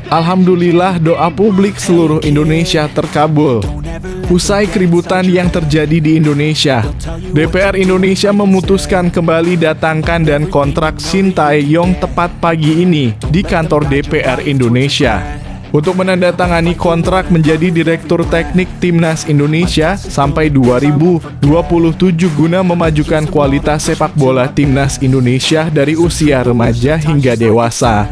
Alhamdulillah doa publik seluruh Indonesia terkabul. Usai keributan yang terjadi di Indonesia, DPR Indonesia memutuskan kembali datangkan dan kontrak Shin Tae-yong tepat pagi ini di kantor DPR Indonesia untuk menandatangani kontrak menjadi Direktur Teknik Timnas Indonesia sampai 2027 guna memajukan kualitas sepak bola Timnas Indonesia dari usia remaja hingga dewasa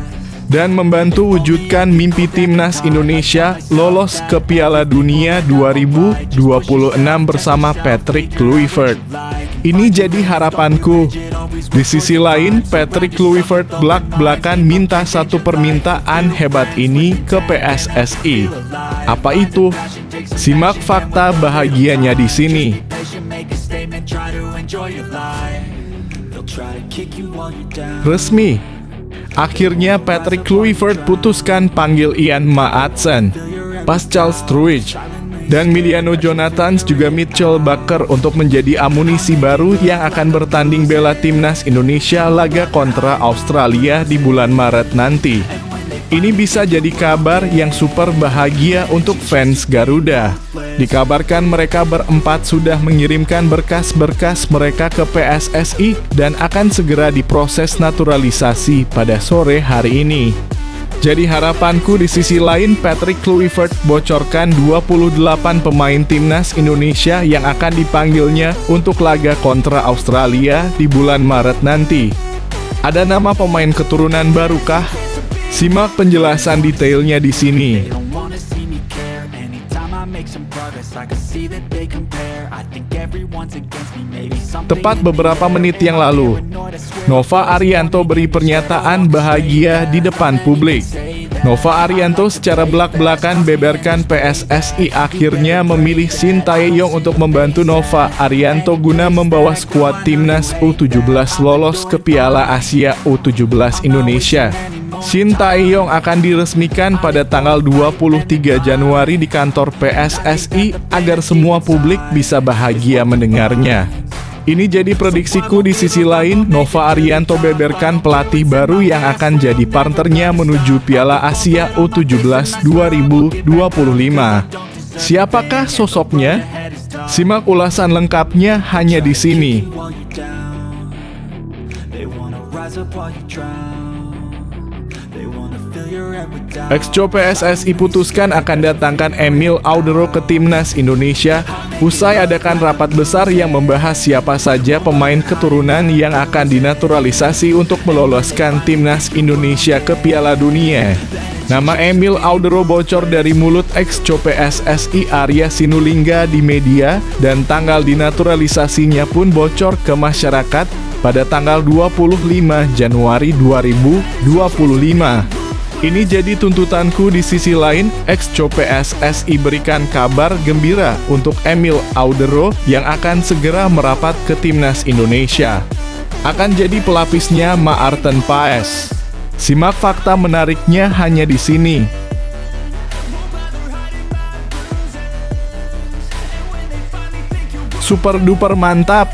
dan membantu wujudkan mimpi Timnas Indonesia lolos ke Piala Dunia 2026 bersama Patrick Kluivert. Ini jadi harapanku. Di sisi lain, Patrick Kluivert belak-belakan minta satu permintaan hebat ini ke PSSI. Apa itu? Simak fakta bahagianya di sini. Resmi. Akhirnya Patrick Kluivert putuskan panggil Ian Maatsen, Pascal Struijk, dan Miliano Jonathans juga Mitchell Bakker untuk menjadi amunisi baru yang akan bertanding bela Timnas Indonesia laga kontra Australia di bulan Maret nanti. Ini bisa jadi kabar yang super bahagia untuk fans Garuda. Dikabarkan mereka berempat sudah mengirimkan berkas-berkas mereka ke PSSI dan akan segera diproses naturalisasi pada sore hari ini. Jadi harapanku di sisi lain, Patrick Kluivert bocorkan 28 pemain Timnas Indonesia yang akan dipanggilnya untuk laga kontra Australia di bulan Maret nanti. Ada nama pemain keturunan barukah? Simak penjelasan detailnya di sini. Tepat beberapa menit yang lalu, Nova Arianto beri pernyataan bahagia di depan publik. Nova Arianto secara belak-belakan beberkan PSSI akhirnya memilih Shin Tae-yong untuk membantu Nova Arianto guna membawa skuad Timnas U17 lolos ke Piala Asia U17 Indonesia. Shin Tae-yong akan diresmikan pada tanggal 23 Januari di kantor PSSI agar semua publik bisa bahagia mendengarnya. Ini jadi prediksiku. Di sisi lain, Nova Arianto beberkan pelatih baru yang akan jadi partnernya menuju Piala Asia U17 2025. Siapakah sosoknya? Simak ulasan lengkapnya hanya di sini. Ex-Co PSSI putuskan akan datangkan Emil Audero ke Timnas Indonesia usai adakan rapat besar yang membahas siapa saja pemain keturunan yang akan dinaturalisasi untuk meloloskan Timnas Indonesia ke Piala Dunia. Nama Emil Audero bocor dari mulut ex-Co PSSI Arya Sinulinga di media dan tanggal dinaturalisasinya pun bocor ke masyarakat pada tanggal 25 Januari 2025. Ini jadi tuntutanku. Di sisi lain, ex-Co PSSI berikan kabar gembira untuk Emil Audero yang akan segera merapat ke Timnas Indonesia. Akan jadi pelapisnya Maarten Paes. Simak fakta menariknya hanya di sini. Super duper mantap!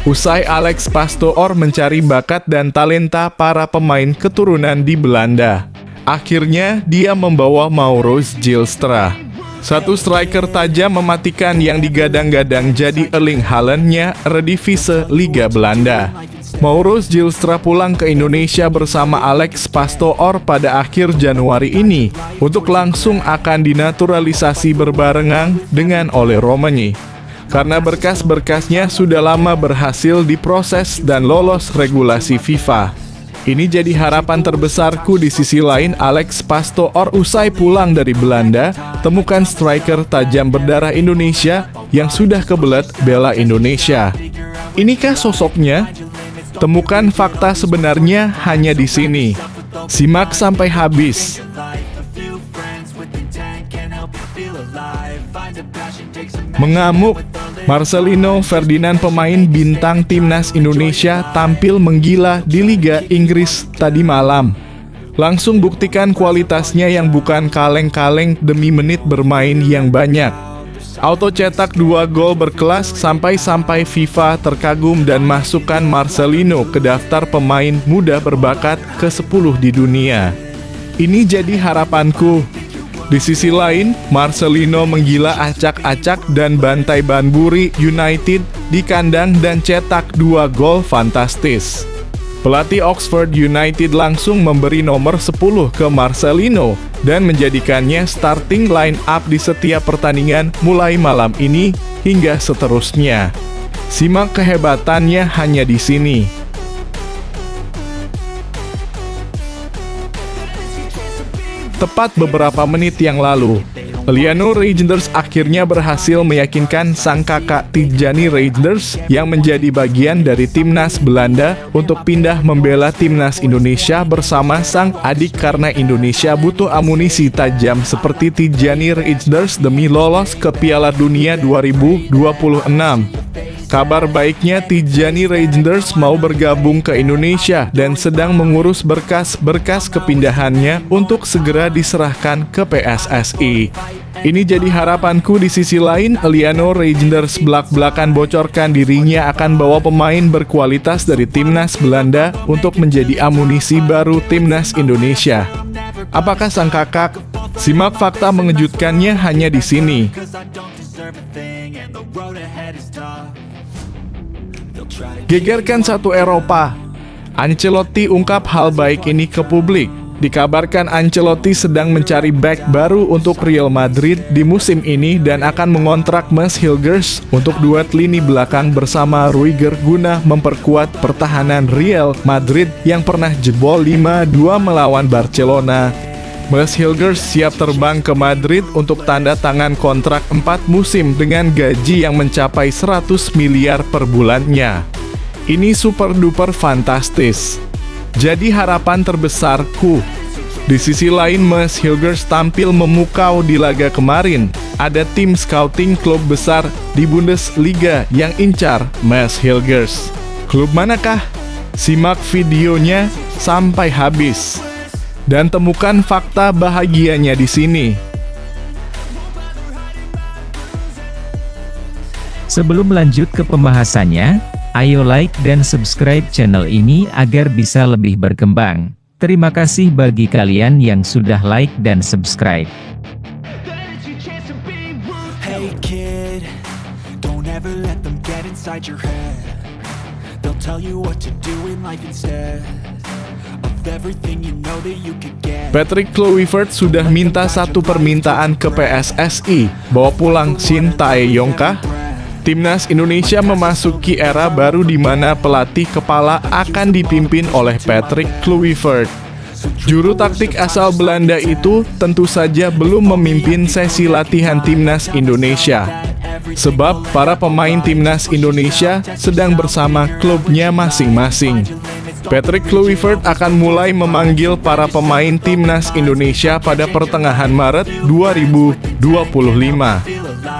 Usai Alex Pastoor mencari bakat dan talenta para pemain keturunan di Belanda, akhirnya dia membawa Maurits Gilstra, satu striker tajam mematikan yang digadang-gadang jadi Erling Haaland-nya Eredivisie Liga Belanda. Maurits Gilstra pulang ke Indonesia bersama Alex Pastoor pada akhir Januari ini untuk langsung akan dinaturalisasi berbarengan dengan Ole Romanyi. Karena berkas-berkasnya sudah lama berhasil diproses dan lolos regulasi FIFA. Ini jadi harapan terbesarku. Di sisi lain, Alex Pastoor usai pulang dari Belanda, temukan striker tajam berdarah Indonesia yang sudah kebelet bela Indonesia. Inikah sosoknya? Temukan fakta sebenarnya hanya di sini. Simak sampai habis. Mengamuk, Marcelino Ferdinand pemain bintang Timnas Indonesia tampil menggila di Liga Inggris tadi malam. Langsung buktikan kualitasnya yang bukan kaleng-kaleng demi menit bermain yang banyak. Auto cetak 2 gol berkelas sampai-sampai FIFA terkagum dan masukkan Marcelino ke daftar pemain muda berbakat ke-10 di dunia. Ini jadi harapanku. Di sisi lain, Marcelino menggila acak-acak dan bantai Banbury United di kandang dan cetak 2 gol fantastis. Pelatih Oxford United langsung memberi nomor 10 ke Marcelino dan menjadikannya starting line up di setiap pertandingan mulai malam ini hingga seterusnya. Simak kehebatannya hanya di sini. Tepat beberapa menit yang lalu, Liano Reijnders akhirnya berhasil meyakinkan sang kakak Tidjani Reijnders yang menjadi bagian dari timnas Belanda untuk pindah membela timnas Indonesia bersama sang adik karena Indonesia butuh amunisi tajam seperti Tidjani Reijnders demi lolos ke Piala Dunia 2026. Kabar baiknya, Tidjani Reijnders mau bergabung ke Indonesia dan sedang mengurus berkas-berkas kepindahannya untuk segera diserahkan ke PSSI. Ini jadi harapanku. Di sisi lain, Liano Reijnders belak-belakan bocorkan dirinya akan bawa pemain berkualitas dari timnas Belanda untuk menjadi amunisi baru timnas Indonesia. Apakah sang kakak? Simak fakta mengejutkannya hanya di sini. Gegerkan satu Eropa. Ancelotti ungkap hal baik ini ke publik. Dikabarkan Ancelotti sedang mencari bek baru untuk Real Madrid di musim ini dan akan mengontrak Mads Hilgers untuk duet lini belakang bersama Ruiger guna memperkuat pertahanan Real Madrid yang pernah jebol 5-2 melawan Barcelona. Mads Hilgers siap terbang ke Madrid untuk tanda tangan kontrak 4 musim dengan gaji yang mencapai 100 miliar per bulannya. Ini super duper fantastis. Jadi harapan terbesarku. Di sisi lain, Mads Hilgers tampil memukau di laga kemarin. Ada tim scouting klub besar di Bundesliga yang incar Mads Hilgers. Klub manakah? Simak videonya sampai habis dan temukan fakta bahagianya di sini. Sebelum lanjut ke pembahasannya, ayo like dan subscribe channel ini agar bisa lebih berkembang. Terima kasih bagi kalian yang sudah like dan subscribe. Hey kid, don't ever let them get inside your head. They'll tell you what to do in life instead. Patrick Kluivert sudah minta satu permintaan ke PSSI, bawa pulang Shin Tae-yong kah? Timnas Indonesia memasuki era baru di mana pelatih kepala akan dipimpin oleh Patrick Kluivert. Juru taktik asal Belanda itu tentu saja belum memimpin sesi latihan timnas Indonesia. Sebab para pemain timnas Indonesia sedang bersama klubnya masing-masing. Patrick Kluivert akan mulai memanggil para pemain timnas Indonesia pada pertengahan Maret 2025.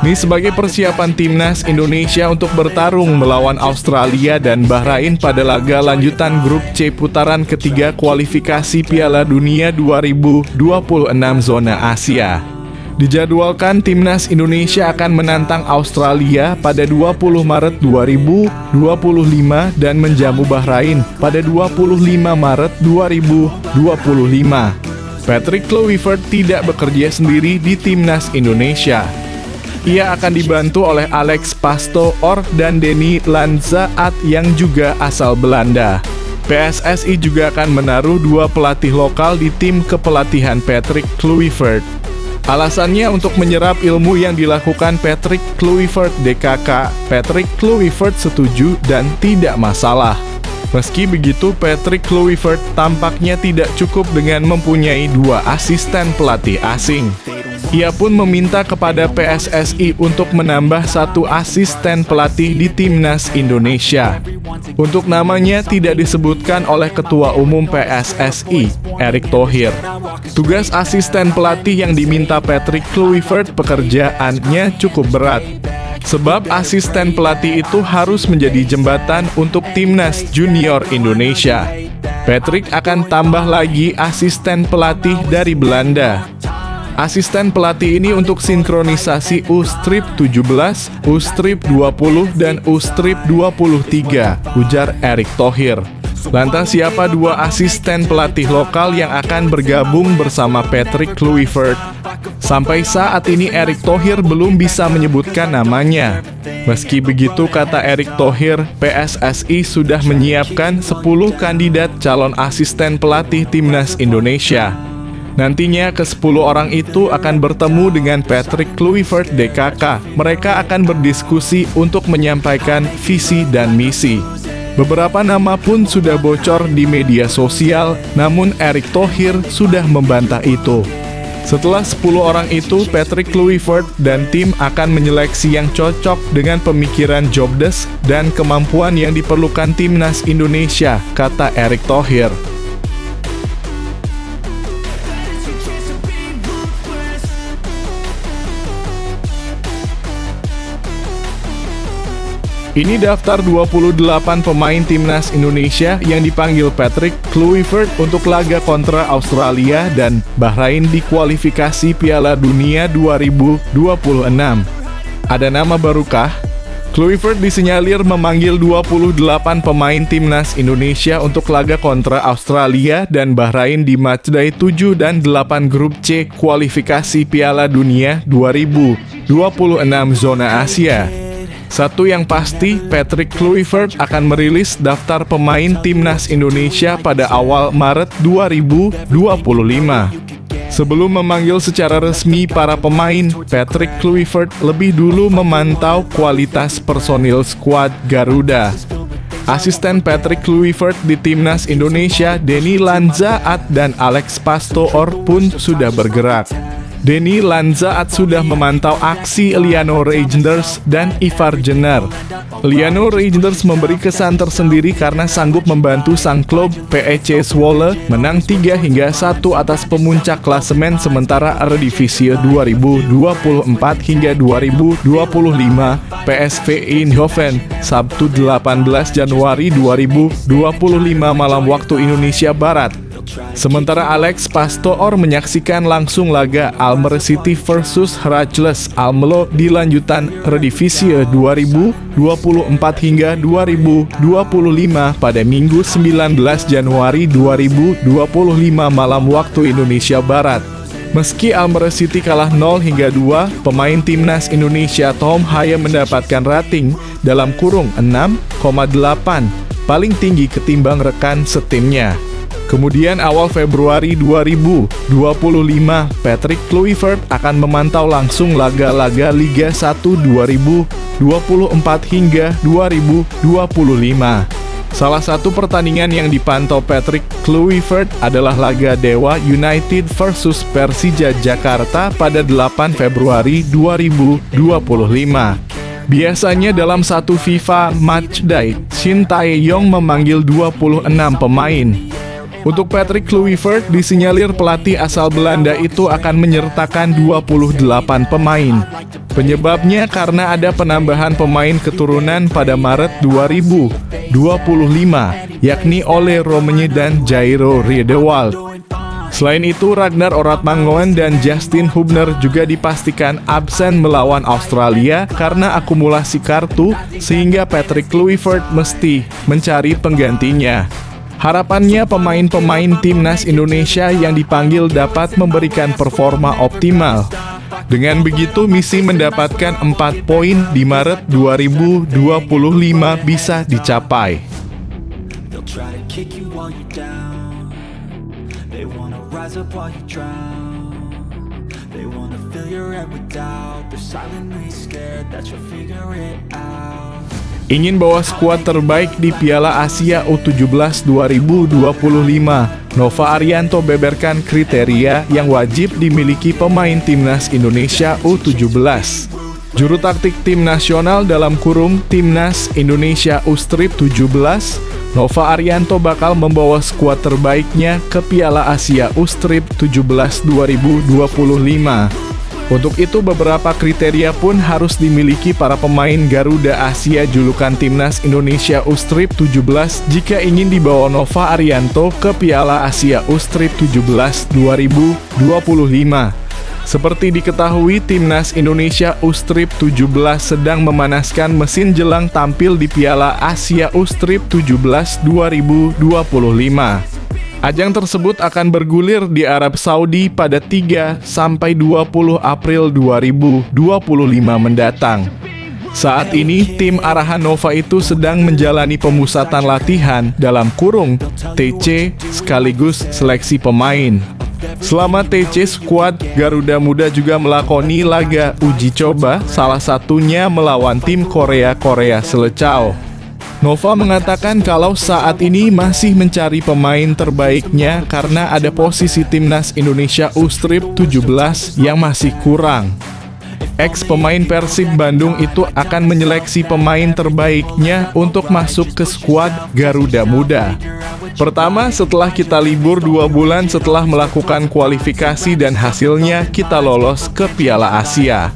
Ini sebagai persiapan timnas Indonesia untuk bertarung melawan Australia dan Bahrain pada laga lanjutan grup C putaran ketiga kualifikasi Piala Dunia 2026 zona Asia. Dijadwalkan timnas Indonesia akan menantang Australia pada 20 Maret 2025 dan menjamu Bahrain pada 25 Maret 2025. Patrick Kluivert tidak bekerja sendiri di timnas Indonesia. Ia akan dibantu oleh Alex Pastoor dan Denny Lanzaat yang juga asal Belanda. PSSI juga akan menaruh 2 pelatih lokal di tim kepelatihan Patrick Kluivert. Alasannya untuk menyerap ilmu yang dilakukan Patrick Kluivert DKK. Patrick Kluivert setuju dan tidak masalah. Meski begitu, Patrick Kluivert tampaknya tidak cukup dengan mempunyai 2 asisten pelatih asing. Ia pun meminta kepada PSSI untuk menambah 1 asisten pelatih di timnas Indonesia. Untuk namanya tidak disebutkan oleh Ketua Umum PSSI, Erick Thohir. Tugas asisten pelatih yang diminta Patrick Kluivert pekerjaannya cukup berat. Sebab asisten pelatih itu harus menjadi jembatan untuk timnas junior Indonesia. Patrick akan tambah lagi asisten pelatih dari Belanda. Asisten pelatih ini untuk sinkronisasi U-Strip 17, U-Strip 20, dan U-Strip 23, ujar Erick Thohir. Lantas siapa dua asisten pelatih lokal yang akan bergabung bersama Patrick Kluivert? Sampai saat ini Erick Thohir belum bisa menyebutkan namanya. Meski begitu, kata Erick Thohir, PSSI sudah menyiapkan 10 kandidat calon asisten pelatih Timnas Indonesia. Nantinya ke-10 orang itu akan bertemu dengan Patrick Kluivert DKK. Mereka akan berdiskusi untuk menyampaikan visi dan misi. Beberapa nama pun sudah bocor di media sosial, namun Erick Thohir sudah membantah itu. Setelah 10 orang itu, Patrick Kluivert dan tim akan menyeleksi yang cocok dengan pemikiran jobdesk dan kemampuan yang diperlukan Timnas Indonesia, kata Erick Thohir. Ini daftar 28 pemain Timnas Indonesia yang dipanggil Patrick Kluivert untuk laga kontra Australia dan Bahrain di kualifikasi Piala Dunia 2026. Ada nama barukah? Kluivert disinyalir memanggil 28 pemain Timnas Indonesia untuk laga kontra Australia dan Bahrain di matchday 7 dan 8 grup C kualifikasi Piala Dunia 2026 zona Asia. Satu yang pasti, Patrick Kluivert akan merilis daftar pemain Timnas Indonesia pada awal Maret 2025. Sebelum memanggil secara resmi para pemain, Patrick Kluivert lebih dulu memantau kualitas personil skuad Garuda. Asisten Patrick Kluivert di Timnas Indonesia, Denny Lanzaat dan Alex Pastoor pun sudah bergerak. Denny Lanzaat sudah memantau aksi Liano Reijnders dan Ivar Jenner. Liano Reijnders memberi kesan tersendiri karena sanggup membantu sang klub PEC Zwolle menang 3-1 atas pemuncak klasemen sementara Eredivisie 2024 hingga 2025 PSV Eindhoven Sabtu 18 Januari 2025 malam waktu Indonesia Barat. Sementara Alex Pastoor menyaksikan langsung laga Almere City versus Heracles Almelo di lanjutan Eredivisie 2024 hingga 2025 pada Minggu 19 Januari 2025 malam waktu Indonesia Barat. Meski Almere City kalah 0 hingga 2, pemain Timnas Indonesia Tom Haye mendapatkan rating dalam kurung 6,8, paling tinggi ketimbang rekan setimnya. Kemudian awal Februari 2025, Patrick Kluivert akan memantau langsung laga-laga Liga 1 2024 hingga 2025. Salah satu pertandingan yang dipantau Patrick Kluivert adalah laga Dewa United versus Persija Jakarta pada 8 Februari 2025. Biasanya dalam satu FIFA Matchday, Shin Tae-yong memanggil 26 pemain. Untuk Patrick Kluivert, disinyalir pelatih asal Belanda itu akan menyertakan 28 pemain. Penyebabnya karena ada penambahan pemain keturunan pada Maret 2025, yakni Ole Romenye dan Jairo Riedewald. Selain itu, Ragnar Oratmangoen dan Justin Hubner juga dipastikan absen melawan Australia karena akumulasi kartu, sehingga Patrick Kluivert mesti mencari penggantinya. Harapannya pemain-pemain Timnas Indonesia yang dipanggil dapat memberikan performa optimal. Dengan begitu, misi mendapatkan 4 poin di Maret 2025 bisa dicapai. Ingin bawa skuad terbaik di Piala Asia U17 2025, Nova Arianto beberkan kriteria yang wajib dimiliki pemain Timnas Indonesia U17. Juru taktik tim nasional dalam kurung Timnas Indonesia U-Strip 17, Nova Arianto bakal membawa skuad terbaiknya ke Piala Asia U-Strip 17 2025. Untuk itu beberapa kriteria pun harus dimiliki para pemain Garuda Asia julukan Timnas Indonesia U-Strip 17 jika ingin dibawa Nova Arianto ke Piala Asia U-Strip 17 2025. Seperti diketahui, Timnas Indonesia U-Strip 17 sedang memanaskan mesin jelang tampil di Piala Asia U-Strip 17 2025. Ajang tersebut akan bergulir di Arab Saudi pada 3-20 April 2025 mendatang. Saat ini, tim arahan Nova itu sedang menjalani pemusatan latihan dalam kurung TC sekaligus seleksi pemain. Selama TC, skuad Garuda Muda juga melakoni laga uji coba, salah satunya melawan tim Korea Selecao. Nova mengatakan kalau saat ini masih mencari pemain terbaiknya karena ada posisi Timnas Indonesia U-Strip 17 yang masih kurang. Ex-pemain Persib Bandung itu akan menyeleksi pemain terbaiknya untuk masuk ke skuad Garuda Muda. Pertama, setelah kita libur 2 bulan setelah melakukan kualifikasi dan hasilnya kita lolos ke Piala Asia.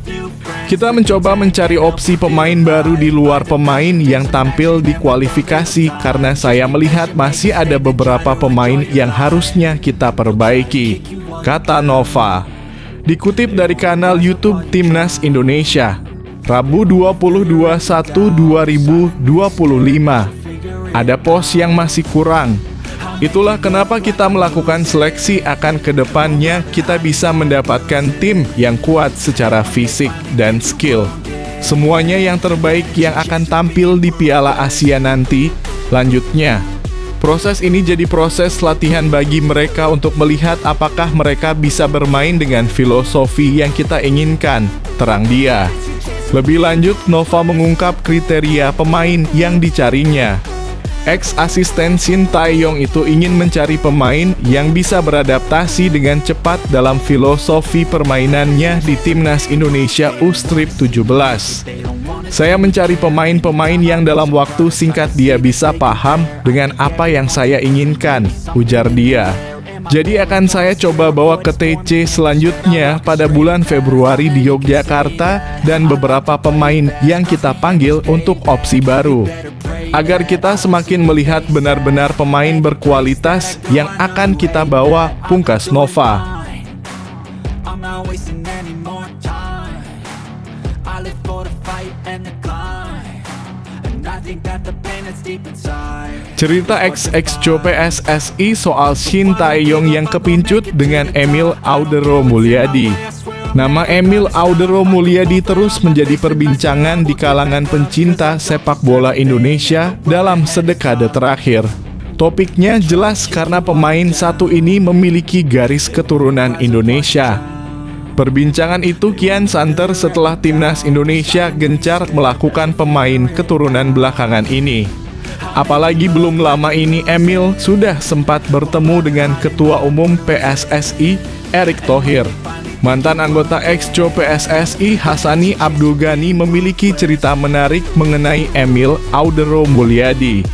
Kita mencoba mencari opsi pemain baru di luar pemain yang tampil di kualifikasi karena saya melihat masih ada beberapa pemain yang harusnya kita perbaiki, kata Nova. Dikutip dari kanal YouTube Timnas Indonesia, Rabu 22/1/2025, ada pos yang masih kurang. Itulah kenapa kita melakukan seleksi akan kedepannya kita bisa mendapatkan tim yang kuat secara fisik dan skill. Semuanya yang terbaik yang akan tampil di Piala Asia nanti. Lanjutnya, proses ini jadi proses latihan bagi mereka untuk melihat apakah mereka bisa bermain dengan filosofi yang kita inginkan, terang dia. Lebih lanjut, Nova mengungkap kriteria pemain yang dicarinya. Ex-asisten Shin Tae-yong itu ingin mencari pemain yang bisa beradaptasi dengan cepat dalam filosofi permainannya di Timnas Indonesia U-Strip 17. Saya mencari pemain-pemain yang dalam waktu singkat dia bisa paham dengan apa yang saya inginkan, ujar dia. Jadi akan saya coba bawa ke TC selanjutnya pada bulan Februari di Yogyakarta dan beberapa pemain yang kita panggil untuk opsi baru. Agar kita semakin melihat benar-benar pemain berkualitas yang akan kita bawa, pungkas Nova. Cerita ex-co PSSI soal Shin Tae-yong yang kepincut dengan Emil Audero Mulyadi. Nama Emil Audero Mulyadi terus menjadi perbincangan di kalangan pencinta sepak bola Indonesia dalam sedekade terakhir. Topiknya jelas karena pemain satu ini memiliki garis keturunan Indonesia. Perbincangan itu kian santer setelah Timnas Indonesia gencar melakukan pemain keturunan belakangan ini. Apalagi belum lama ini Emil sudah sempat bertemu dengan Ketua Umum PSSI, Erick Thohir. Mantan anggota ex-co PSSI Hassani Abdul Ghani memiliki cerita menarik mengenai Emil Audero Mulyadi.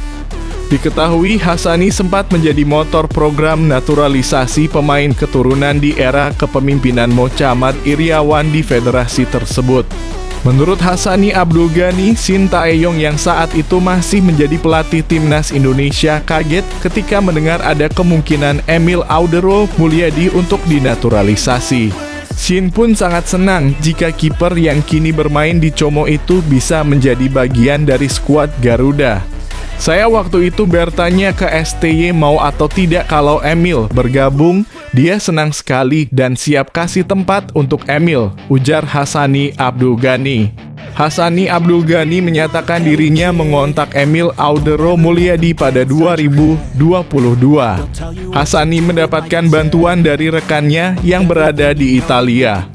Diketahui Hassani sempat menjadi motor program naturalisasi pemain keturunan di era kepemimpinan Mochammad Iryawan di federasi tersebut. Menurut Hassani Abdul Ghani, Shin Tae-yong yang saat itu masih menjadi pelatih Timnas Indonesia kaget ketika mendengar ada kemungkinan Emil Audero Mulyadi untuk dinaturalisasi. Shin pun sangat senang jika kiper yang kini bermain di Como itu bisa menjadi bagian dari skuad Garuda. Saya waktu itu bertanya ke STY mau atau tidak kalau Emil bergabung, dia senang sekali dan siap kasih tempat untuk Emil, ujar Hassani Abdul Ghani. Hassani Abdul Ghani menyatakan dirinya mengontak Emil Audero Mulyadi pada 2022. Hassani mendapatkan bantuan dari rekannya yang berada di Italia.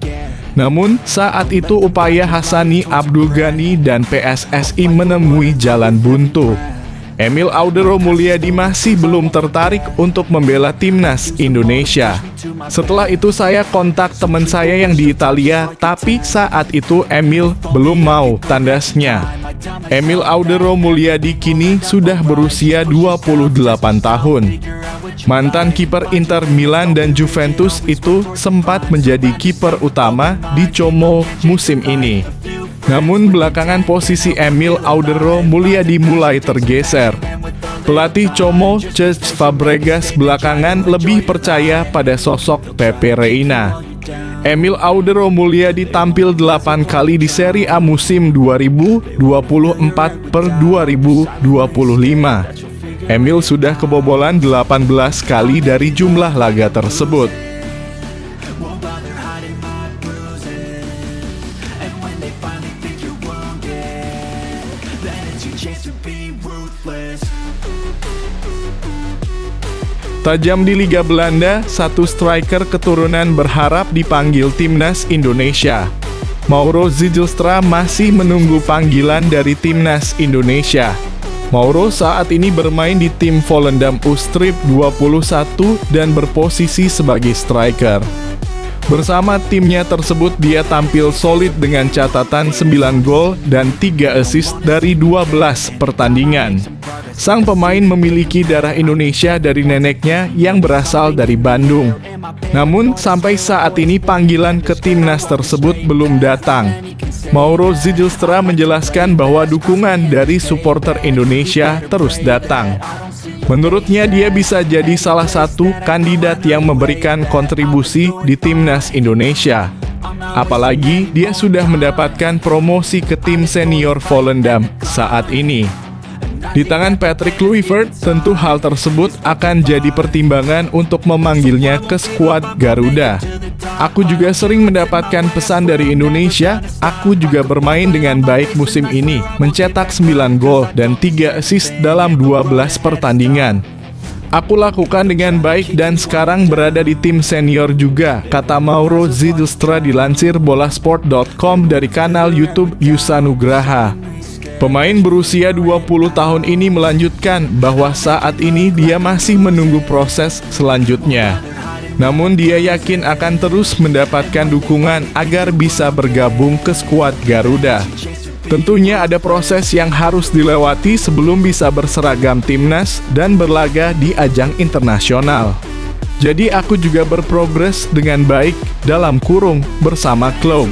Namun, saat itu upaya Hassani Abdul Ghani dan PSSI menemui jalan buntu. Emil Audero Mulyadi masih belum tertarik untuk membela Timnas Indonesia. Setelah itu saya kontak teman saya yang di Italia, tapi saat itu Emil belum mau, tandasnya. Emil Audero Mulyadi kini sudah berusia 28 tahun. Mantan kiper Inter Milan dan Juventus itu sempat menjadi kiper utama di Como musim ini. Namun belakangan posisi Emil Audero Mulyadi mulai tergeser. Pelatih Como, Cesc Fabregas belakangan lebih percaya pada sosok Pepe Reina. Emil Audero Mulyadi tampil 8 kali di Serie A musim 2024/2025. Emil sudah kebobolan 18 kali dari jumlah laga tersebut. Tajam di Liga Belanda, satu striker keturunan berharap dipanggil timnas Indonesia. Mauro Zijlstra masih menunggu panggilan dari timnas Indonesia. Mauro saat ini bermain di tim Volendam Ustrip 21 dan berposisi sebagai striker. Bersama timnya tersebut dia tampil solid dengan catatan 9 gol dan 3 assist dari 12 pertandingan. Sang pemain memiliki darah Indonesia dari neneknya yang berasal dari Bandung. Namun sampai saat ini panggilan ke timnas tersebut belum datang. Mauro Zijlstra menjelaskan bahwa dukungan dari supporter Indonesia terus datang. Menurutnya dia bisa jadi salah satu kandidat yang memberikan kontribusi di timnas Indonesia. Apalagi dia sudah mendapatkan promosi ke tim senior Volendam saat ini. Di tangan Patrick Kluivert, tentu hal tersebut akan jadi pertimbangan untuk memanggilnya ke skuad Garuda. Aku juga sering mendapatkan pesan dari Indonesia, aku juga bermain dengan baik musim ini, mencetak 9 gol dan 3 assist dalam 12 pertandingan. Aku lakukan dengan baik dan sekarang berada di tim senior juga, kata Mauro Zijlstra dilansir bolasport.com dari kanal YouTube Yusa Nugraha. Pemain berusia 20 tahun ini melanjutkan bahwa saat ini dia masih menunggu proses selanjutnya. Namun dia yakin akan terus mendapatkan dukungan agar bisa bergabung ke skuad Garuda. Tentunya ada proses yang harus dilewati sebelum bisa berseragam timnas dan berlaga di ajang internasional. Jadi aku juga berprogres dengan baik dalam kurung bersama klub.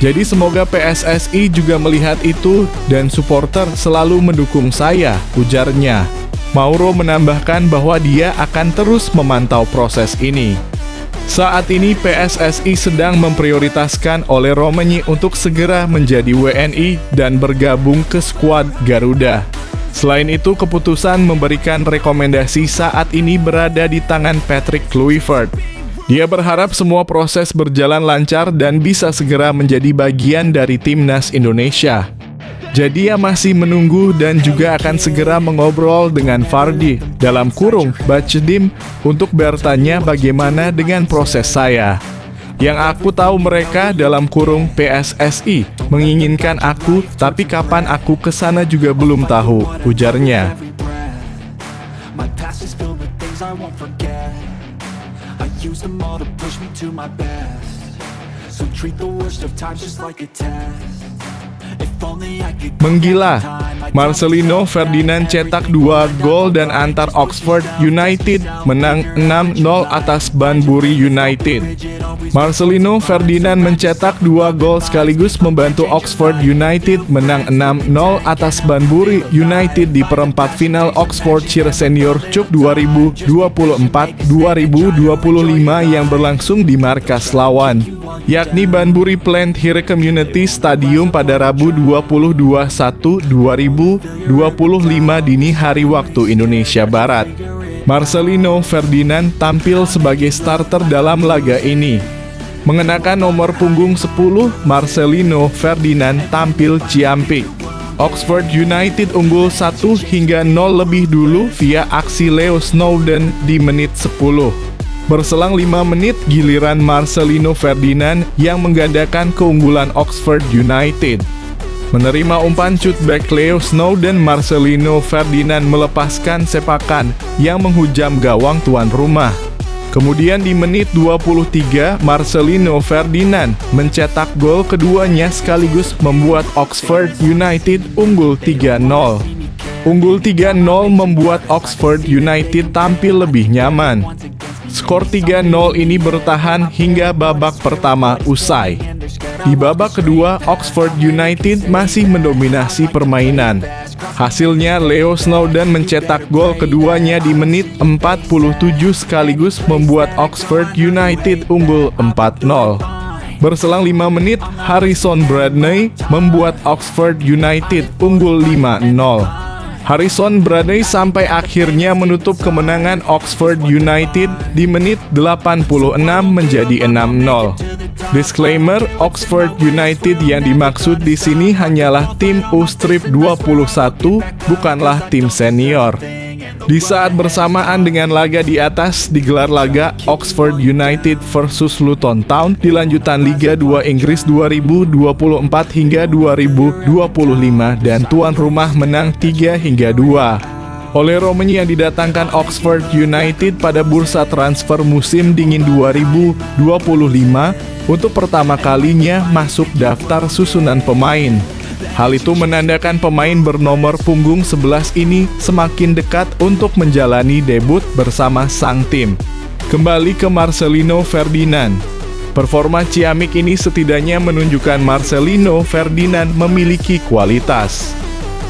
Jadi semoga PSSI juga melihat itu dan supporter selalu mendukung saya, ujarnya. Mauro menambahkan bahwa dia akan terus memantau proses ini. Saat ini PSSI sedang memprioritaskan Ole Romagney untuk segera menjadi WNI dan bergabung ke skuad Garuda. Selain itu, keputusan memberikan rekomendasi saat ini berada di tangan Patrick Kluivert. Dia berharap semua proses berjalan lancar dan bisa segera menjadi bagian dari timnas Indonesia. Jadi ia masih menunggu dan juga akan segera mengobrol dengan Vardy dalam kurung Bachdim untuk bertanya bagaimana dengan proses saya. Yang aku tahu mereka dalam kurung PSSI menginginkan aku, tapi kapan aku ke sana juga belum tahu, ujarnya. Menggila, Marcelino Ferdinand cetak 2 gol dan antar Oxford United menang 6-0 atas Banbury United. Marcelino Ferdinand mencetak 2 gol sekaligus membantu Oxford United menang 6-0 atas Banbury United di perempat final Oxfordshire Senior Cup 2024-2025 yang berlangsung di markas lawan, yakni Banbury Plant Hire Community Stadium pada Rabu 22/1/2025 dini hari waktu Indonesia Barat. Marcelino Ferdinand tampil sebagai starter dalam laga ini. Mengenakan nomor punggung 10, Marcelino Ferdinand tampil ciamik. Oxford United unggul 1-0 lebih dulu via aksi Leo Snowden di menit 10. Berselang 5 menit, giliran Marcelino Ferdinand yang menggandakan keunggulan Oxford United. Menerima umpan cutback Leo Snowden, Marcelino Ferdinand melepaskan sepakan yang menghujam gawang tuan rumah. Kemudian di menit 23, Marcelino Ferdinand mencetak gol keduanya sekaligus membuat Oxford United unggul 3-0. Unggul 3-0 membuat Oxford United tampil lebih nyaman. Skor 3-0 ini bertahan hingga babak pertama usai. Di babak kedua, Oxford United masih mendominasi permainan. Hasilnya, Leo Snowden mencetak gol keduanya di menit 47 sekaligus membuat Oxford United unggul 4-0. Berselang 5 menit, Harrison Bradley membuat Oxford United unggul 5-0. Harrison Bradley sampai akhirnya menutup kemenangan Oxford United di menit 86 menjadi 6-0. Disclaimer, Oxford United yang dimaksud di sini hanyalah tim U-Strip 21, bukanlah tim senior. Di saat bersamaan dengan laga di atas, digelar laga Oxford United versus Luton Town di lanjutan Liga 2 Inggris 2024 hingga 2025 dan tuan rumah menang 3-2. Oleh Romani yang didatangkan Oxford United pada bursa transfer musim dingin 2025 untuk pertama kalinya masuk daftar susunan pemain. Hal itu menandakan pemain bernomor punggung 11 ini semakin dekat untuk menjalani debut bersama sang tim. Kembali ke Marcelino Ferdinand. Performa ciamik ini setidaknya menunjukkan Marcelino Ferdinand memiliki kualitas.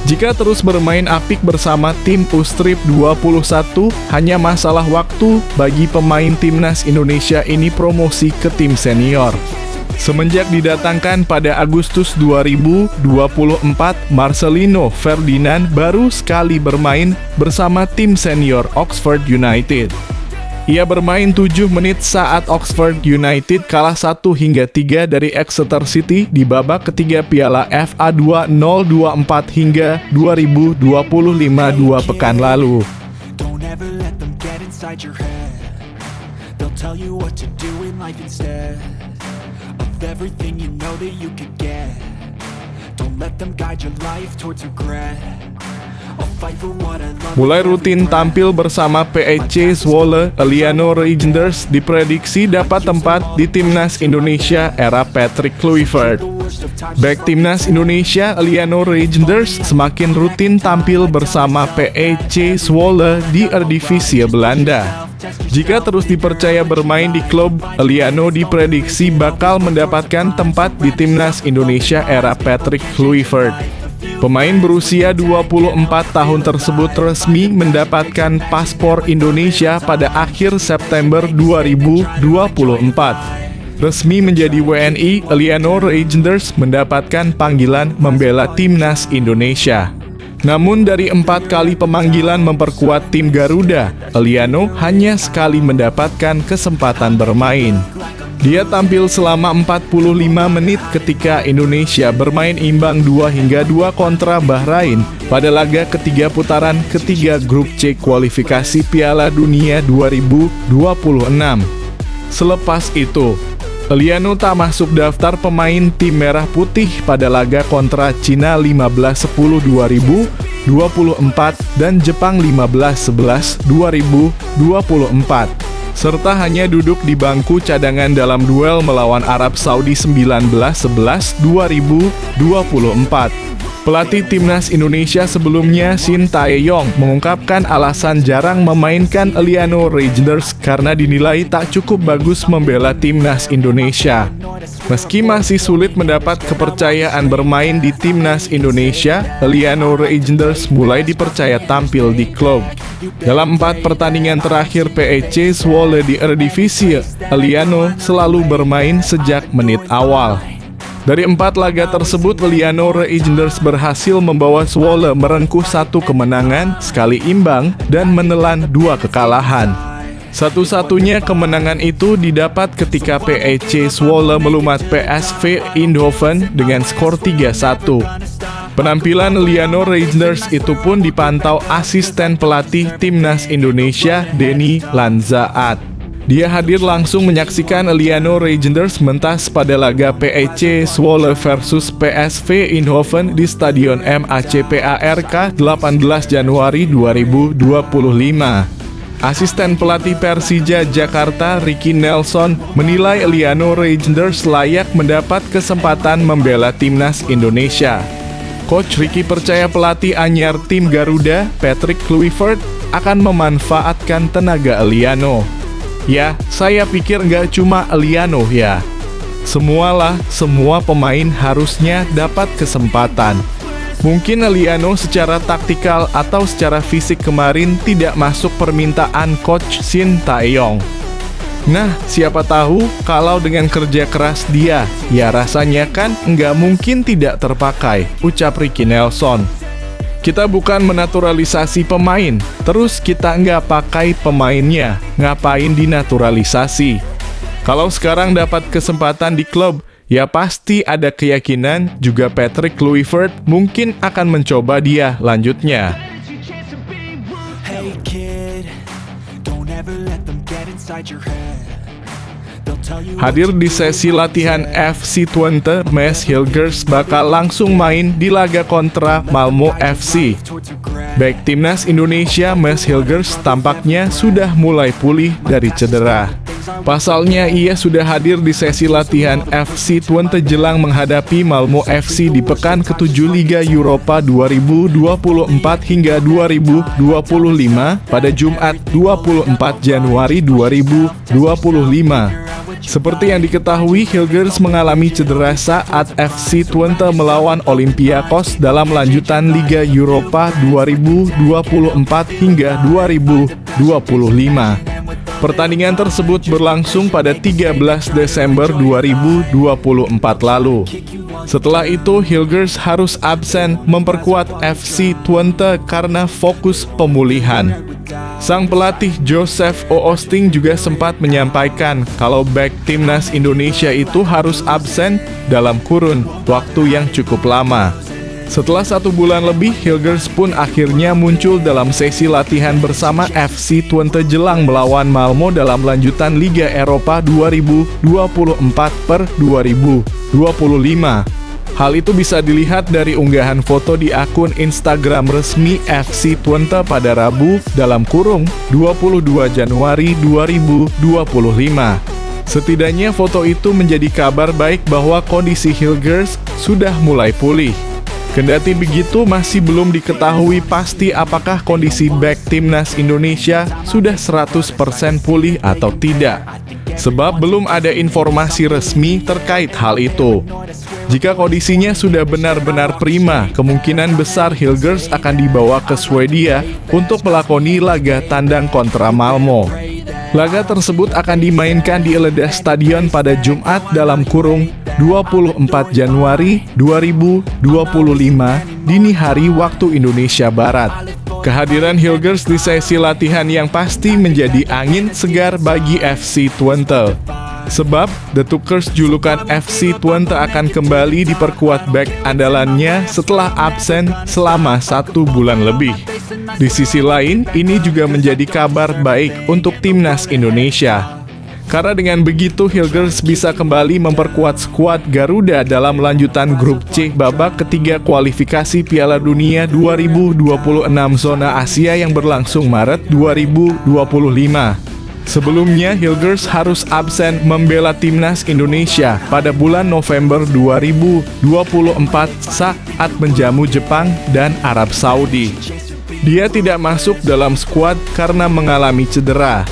Jika terus bermain apik bersama tim U-Strip 21, hanya masalah waktu bagi pemain timnas Indonesia ini promosi ke tim senior. Semenjak didatangkan pada Agustus 2024, Marcelino Ferdinand baru sekali bermain bersama tim senior Oxford United. Ia bermain 7 menit saat Oxford United kalah 1-3 dari Exeter City di babak ketiga Piala FA 2024 hingga 2025 2 pekan lalu. Don't ever let them get inside your head. They'll tell you what to do in life instead of everything you know that you could get. Don't let them guide your life towards regret. I'll fight for what I love. Mulai rutin tampil bersama PEC Zwolle, Eliano Reijnders diprediksi dapat tempat di Timnas Indonesia era Patrick Kluivert. Bek Timnas Indonesia Eliano Reijnders semakin rutin tampil bersama PEC Zwolle di Eredivisie Belanda. Jika terus dipercaya bermain di klub, Eliano diprediksi bakal mendapatkan tempat di Timnas Indonesia era Patrick Kluivert. Pemain berusia 24 tahun tersebut resmi mendapatkan paspor Indonesia pada akhir September 2024. Resmi menjadi WNI, Eliano Reijnders mendapatkan panggilan membela Timnas Indonesia. Namun dari 4 kali pemanggilan memperkuat tim Garuda, Eliano hanya sekali mendapatkan kesempatan bermain. Dia tampil selama 45 menit ketika Indonesia bermain imbang 2-2 kontra Bahrain pada laga ketiga putaran ketiga grup C kualifikasi Piala Dunia 2026. Selepas itu, Eliano tak masuk daftar pemain tim Merah Putih pada laga kontra Cina 15-10 2024 dan Jepang 15-11 2024. Serta hanya duduk di bangku cadangan dalam duel melawan Arab Saudi 19-11 2024. Pelatih Timnas Indonesia sebelumnya Shin Tae-yong mengungkapkan alasan jarang memainkan Eliano Reijnders karena dinilai tak cukup bagus membela Timnas Indonesia. Meski masih sulit mendapat kepercayaan bermain di Timnas Indonesia, Eliano Reijnders mulai dipercaya tampil di klub. Dalam 4 pertandingan terakhir PEC Zwolle di Eredivisie, Eliano selalu bermain sejak menit awal. Dari 4 laga tersebut, Eliano Reijnders berhasil membawa Zwolle merengkuh 1 kemenangan, sekali imbang, dan menelan 2 kekalahan. Satu-satunya kemenangan itu didapat ketika PEC Zwolle melumat PSV Eindhoven dengan skor 3-1. Penampilan Eliano Reijnders itu pun dipantau asisten pelatih Timnas Indonesia Denny Lanzaat. Dia hadir langsung menyaksikan Eliano Reijnders mentas pada laga PEC Zwolle versus PSV Eindhoven di Stadion MACPARK 18 Januari 2025. Asisten pelatih Persija Jakarta Ricky Nelson menilai Eliano Reijnders layak mendapat kesempatan membela Timnas Indonesia. Coach Ricky percaya pelatih anyar tim Garuda, Patrick Kluivert, akan memanfaatkan tenaga Eliano. Ya, saya pikir nggak cuma Eliano ya. Semua pemain harusnya dapat kesempatan. Mungkin Eliano secara taktikal atau secara fisik kemarin tidak masuk permintaan Coach Shin Tae-yong. Nah, siapa tahu kalau dengan kerja keras dia, ya rasanya kan nggak mungkin tidak terpakai, ucap Ricky Nelson. Kita bukan menaturalisasi pemain, terus kita nggak pakai pemainnya, ngapain dinaturalisasi? Kalau sekarang dapat kesempatan di klub, ya pasti ada keyakinan juga Patrick Kluivert mungkin akan mencoba dia lanjutnya. Hey kid, don't ever let them get inside your head. They'll tell you Hadir di sesi latihan FC Twente, Mads Hilgers bakal langsung main di laga kontra Malmo FC. towards your grab. Back timnas Indonesia, Mads Hilgers tampaknya sudah mulai pulih dari cedera. Pasalnya, ia sudah hadir di sesi latihan FC Twente jelang menghadapi Malmo FC di pekan ke-7 Liga Eropa 2024 hingga 2025 pada Jumat 24 Januari 2025. Seperti yang diketahui, Hilgers mengalami cedera saat FC Twente melawan Olympiakos dalam lanjutan Liga Eropa 2024 hingga 2025. Pertandingan tersebut berlangsung pada 13 Desember 2024 lalu. Setelah itu, Hilgers harus absen memperkuat FC Twente karena fokus pemulihan. Sang pelatih Joseph Oosting juga sempat menyampaikan kalau back timnas Indonesia itu harus absen dalam kurun waktu yang cukup lama. Setelah 1 bulan lebih, Hilgers pun akhirnya muncul dalam sesi latihan bersama FC Twente jelang melawan Malmo dalam lanjutan Liga Eropa 2024/2025. Hal itu bisa dilihat dari unggahan foto di akun Instagram resmi FC Twente pada Rabu dalam kurung 22 Januari 2025. Setidaknya foto itu menjadi kabar baik bahwa kondisi Hilgers sudah mulai pulih. Kendati begitu, masih belum diketahui pasti apakah kondisi back timnas Indonesia sudah 100% pulih atau tidak. Sebab belum ada informasi resmi terkait hal itu. Jika kondisinya sudah benar-benar prima, kemungkinan besar Hilgers akan dibawa ke Swedia untuk melakoni laga tandang kontra Malmo. Laga tersebut akan dimainkan di Eleda Stadion pada Jumat dalam kurung 24 Januari 2025 dini hari waktu Indonesia Barat. Kehadiran Hilgers di sesi latihan yang pasti menjadi angin segar bagi FC Twente. Sebab The Tukers julukan FC Twente akan kembali diperkuat back andalannya setelah absen selama 1 bulan lebih. Di sisi lain, ini juga menjadi kabar baik untuk timnas Indonesia. Karena dengan begitu, Hilgers bisa kembali memperkuat skuad Garuda dalam lanjutan grup C babak ketiga kualifikasi Piala Dunia 2026 zona Asia yang berlangsung Maret 2025. Sebelumnya, Hilgers harus absen membela timnas Indonesia pada bulan November 2024 saat menjamu Jepang dan Arab Saudi. Dia tidak masuk dalam skuad karena mengalami cedera.